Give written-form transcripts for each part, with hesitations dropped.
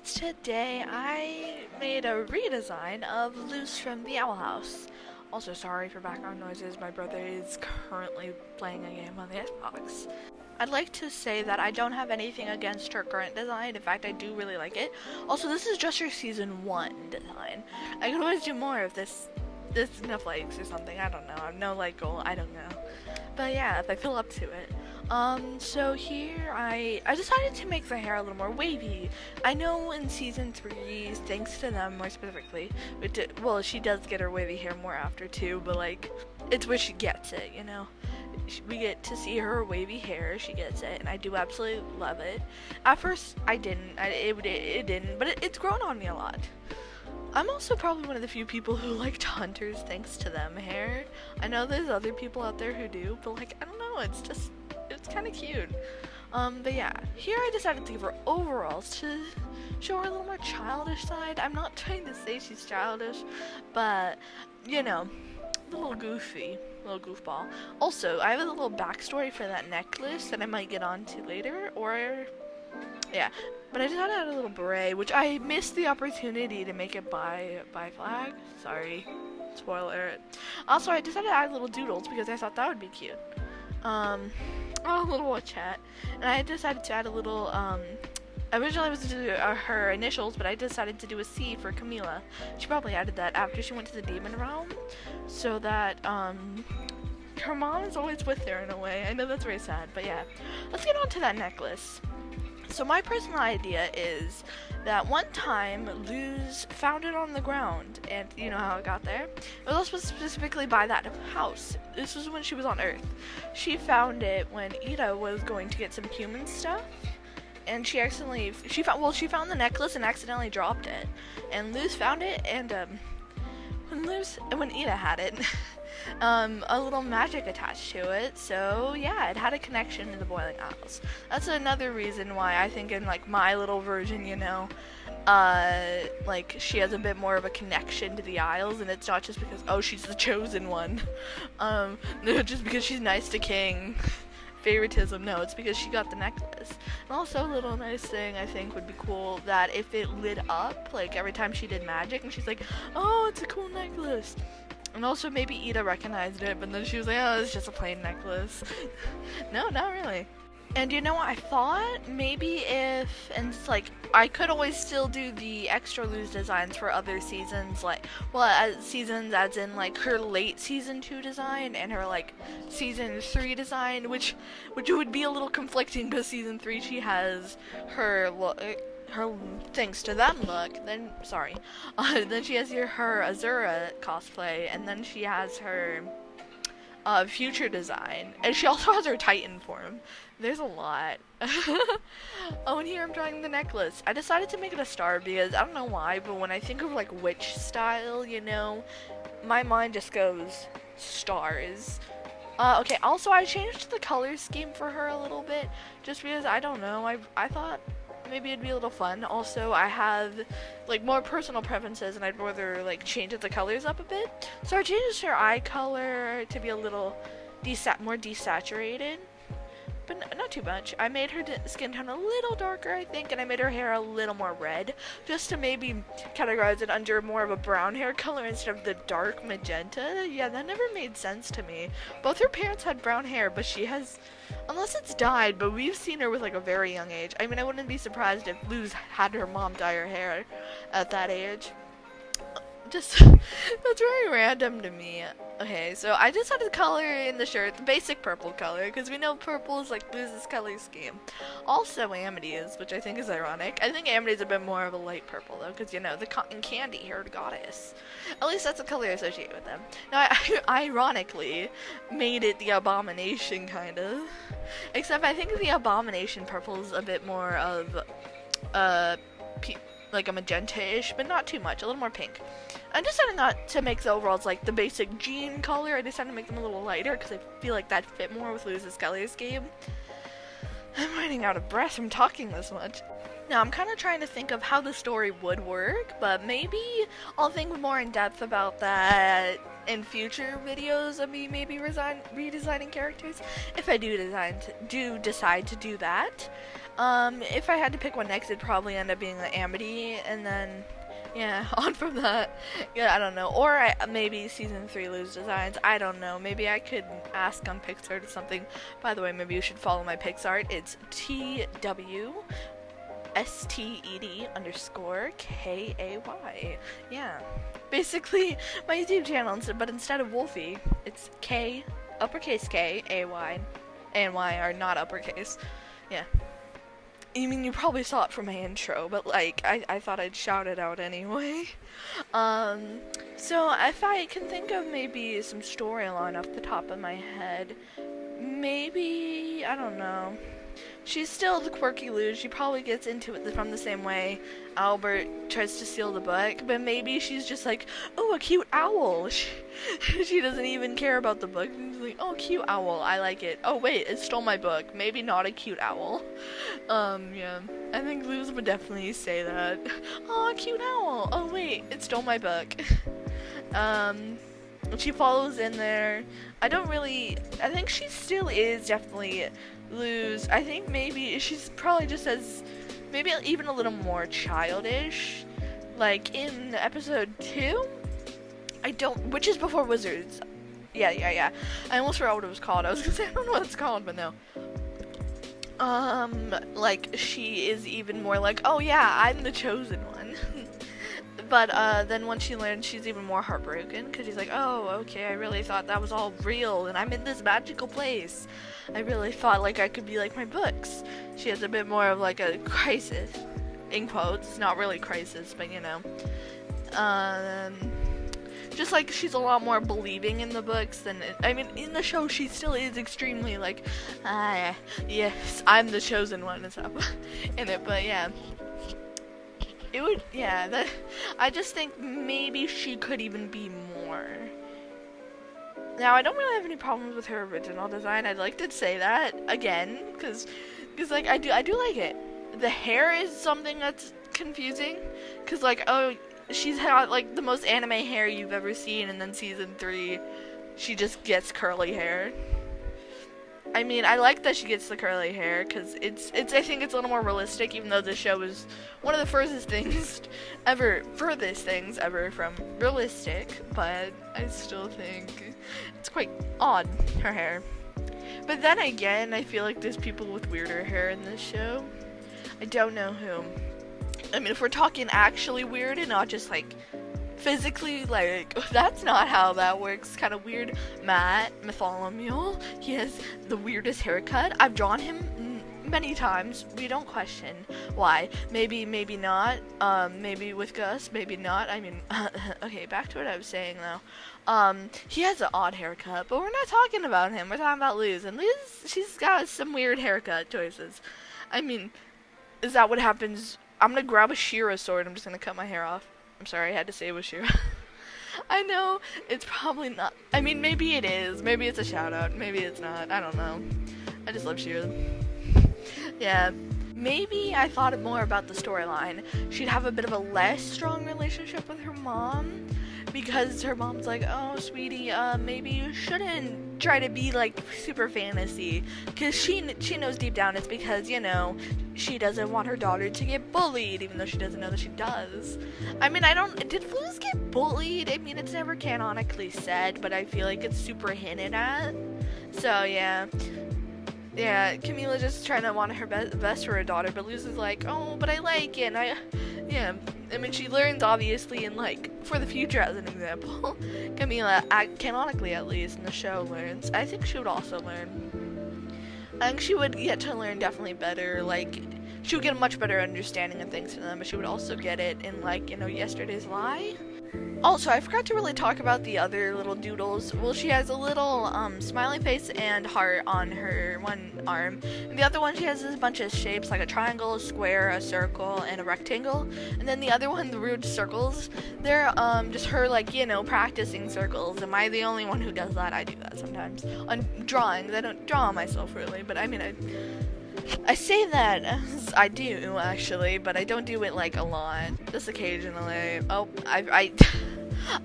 kids, today I made a redesign of Loose from the Owl House. Also, sorry for background noises, my brother is currently playing a game on the Xbox. I'd like to say that I don't have anything against her current design. In fact, I do really like it. Also, this is just her season 1 design. I could always do more of this enough likes or something. I don't know. I have no like goal. I don't know. But yeah, if I feel up to it. So here I decided to make the hair a little more wavy. I know in season 3, thanks to them more specifically, she does get her wavy hair more after too, but like, it's where she gets it, you know? We get to see her wavy hair, she gets it, and I do absolutely love it. At first, I didn't, it didn't, but it's grown on me a lot. I'm also probably one of the few people who liked Hunter's thanks to them hair. I know there's other people out there who do, but like, I don't know, it's kind of cute. But yeah, here I decided to give her overalls to show her a little more childish side. I'm not trying to say she's childish, but, you know, a little goofy, little goofball. Also, I have a little backstory for that necklace that I might get onto later, or, yeah. But I decided to add a little beret, which I missed the opportunity to make it by flag. Sorry, spoiler alert. Also, I decided to add little doodles because I thought that would be cute. A little chat, and I decided to add a little, originally I was to do her initials, but I decided to do a C for Camila. She probably added that after she went to the demon realm, so that, her mom is always with her in a way. I know that's very sad, but yeah. Let's get on to that necklace. So my personal idea is that one time Luz found it on the ground, and you know how it got there? It was also specifically by that house. This was when she was on Earth. She found it when Ida was going to get some human stuff, and she found the necklace and accidentally dropped it. And Luz found it, and when Ida had it, a little magic attached to it, so yeah, it had a connection to the Boiling Isles. That's another reason why I think in like my little version, you know, like she has a bit more of a connection to the Isles, and it's not just because, oh, she's the chosen one, no, just because she's nice to King. Favoritism, no, it's because she got the necklace. And also a little nice thing I think would be cool, that if it lit up, like every time she did magic, and she's like, oh, it's a cool necklace. And also maybe Ida recognized it, but then she was like, oh, it's just a plain necklace. No, not really. And you know what, I thought maybe and it's like, I could always still do the extra Luz designs for other seasons, like, seasons as in like her late season 2 design and her like season 3 design, which would be a little conflicting because season 3 she has her thanks to them look, then she has her Azura cosplay, and then she has her future design, and she also has her Titan form. There's a lot. Oh, and here I'm drawing the necklace. I decided to make it a star because I don't know why, but when I think of like witch style, you know, my mind just goes stars. Okay, also I changed the color scheme for her a little bit just because I don't know, I thought maybe it'd be a little fun. Also, I have like more personal preferences, and I'd rather like change the colors up a bit. So I changed her eye color to be a little more desaturated, but not too much. I made her skin tone a little darker, I think, and I made her hair a little more red, just to maybe categorize it under more of a brown hair color instead of the dark magenta. Yeah, that never made sense to me. Both her parents had brown hair, but she has, unless it's dyed, but we've seen her with like a very young age. I mean, I wouldn't be surprised if Luz had her mom dye her hair at that age. Just, that's very random to me. Okay, so I just had the color in the shirt, the basic purple color, because we know purple is like Luz's color scheme. Also Amity is, which I think is ironic. I think Amity's a bit more of a light purple though, because you know, the cotton candy haired goddess. At least that's the color associated with them. Now, I ironically made it the abomination, kind of. Except I think the abomination purple is a bit more of, like a magenta-ish, but not too much, a little more pink. I decided not to make the overalls like the basic jean color. I decided to make them a little lighter because I feel like that fit more with Luz's color scheme. I'm running out of breath from talking this much. Now I'm kind of trying to think of how the story would work, but maybe I'll think more in depth about that in future videos of me maybe redesigning characters, if I do decide to do that. If I had to pick one next, it'd probably end up being the Amity, and then, yeah, on from that. Yeah, I don't know. Or maybe season 3 Lose Designs. I don't know. Maybe I could ask on Pixart or something. By the way, maybe you should follow my Pixart. It's TWSTED_KAY. Yeah. Basically, my YouTube channel, but instead of Wolfie, it's K, uppercase K, AY, and Y are not uppercase. Yeah. I mean, you probably saw it from my intro, but, like, I thought I'd shout it out anyway. So if I can think of maybe some storyline off the top of my head, maybe, I don't know. She's still the quirky Luz. She probably gets into it from the same way Albert tries to steal the book, but maybe she's just like, oh, a cute owl. She doesn't even care about the book. She's like, oh, cute owl, I like it. Oh, wait, it stole my book. Maybe not a cute owl. Yeah. I think Luz would definitely say that. Oh, a cute owl. Oh, wait, it stole my book. She follows in there. I think she still is definitely Luz. I think maybe she's probably just maybe even a little more childish. Like in episode 2, which is before Wizards. Yeah. I almost forgot what it was called. I was gonna say, I don't know what it's called, but no. Like she is even more like, oh yeah, I'm the chosen one. But then once she learns, she's even more heartbroken because she's like, oh, okay, I really thought that was all real and I'm in this magical place. I really thought like I could be like my books. She has a bit more of like a crisis, in quotes. It's not really crisis, but you know. Just like she's a lot more believing in the books than, I mean, in the show she still is extremely like, yes, I'm the chosen one and stuff in it, but yeah. I just think maybe she could even be more. Now, I don't really have any problems with her original design. I'd like to say that again, because like I do like it. The hair is something that's confusing, because like, oh, she's had like the most anime hair you've ever seen, and then season 3, she just gets curly hair. I mean, I like that she gets the curly hair because I think it's a little more realistic, even though the show is one of the furthest things ever from realistic, but I still think it's quite odd, her hair. But then again, I feel like there's people with weirder hair in this show. I don't know who. I mean, if we're talking actually weird and not just like physically, like, that's not how that works. Kind of weird. Matt Bartholomew, he has the weirdest haircut. I've drawn him many times. We don't question why. Maybe not. Maybe with Gus, maybe not. I mean, okay, back to what I was saying though. He has an odd haircut, but we're not talking about him. We're talking about Luz, and Luz, she's got some weird haircut choices. I mean, is that what happens? I'm gonna grab a Shira sword. I'm just gonna cut my hair off. I'm sorry, I had to say it was Shira. I know, it's probably not. I mean, maybe it is. Maybe it's a shout out. Maybe it's not. I don't know. I just love Shira. Yeah. Maybe I thought more about the storyline. She'd have a bit of a less strong relationship with her mom, because her mom's like, oh, sweetie, maybe you shouldn't try to be, like, super fantasy, because she knows deep down it's because, you know, she doesn't want her daughter to get bullied, even though she doesn't know that she does. I mean, did Luz get bullied? I mean, it's never canonically said, but I feel like it's super hinted at. So, yeah. Yeah, Camila just trying to want her best for her daughter, but Luz is like, oh, but I like it, and yeah, I mean, she learns, obviously, and, like, for the future, as an example. Camila, canonically at least, in the show, learns. I think she would also learn. I think she would get to learn definitely better, like, she would get a much better understanding of things to them, but she would also get it in, like, you know, Yesterday's Lie. Also, I forgot to really talk about the other little doodles. Well, she has a little smiley face and heart on her one arm. And the other one, she has a bunch of shapes, like a triangle, a square, a circle, and a rectangle. And then the other one, the rude circles, they're just her, like, you know, practicing circles. Am I the only one who does that? I do that sometimes. On drawings, I don't draw myself, really, but I mean, I say that as I do, actually, but I don't do it, like, a lot. Just occasionally. Oh, I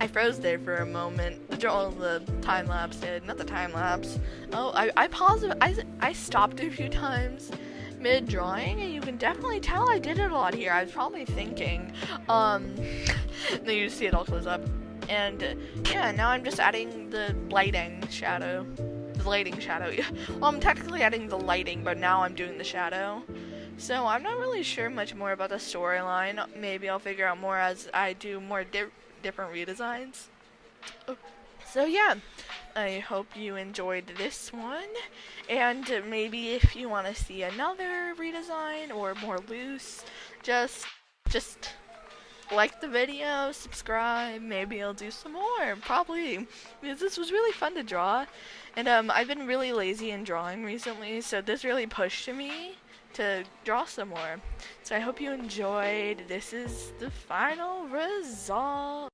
froze there for a moment. The time-lapse did. Not the time-lapse. Oh, I paused it. I stopped a few times. mid-drawing, and you can definitely tell I did it a lot here. I was probably thinking, then you see it all close up. And yeah, now I'm just adding the lighting shadow. The lighting shadow, yeah. Well, I'm technically adding the lighting, but now I'm doing the shadow. So I'm not really sure much more about the storyline. Maybe I'll figure out more as I do more different redesigns. So yeah, I hope you enjoyed this one, and maybe if you want to see another redesign or more loose, just like the video, subscribe, maybe I'll do some more, probably, because this was really fun to draw, and I've been really lazy in drawing recently, so this really pushed me to draw some more. So I hope you enjoyed. This is the final result.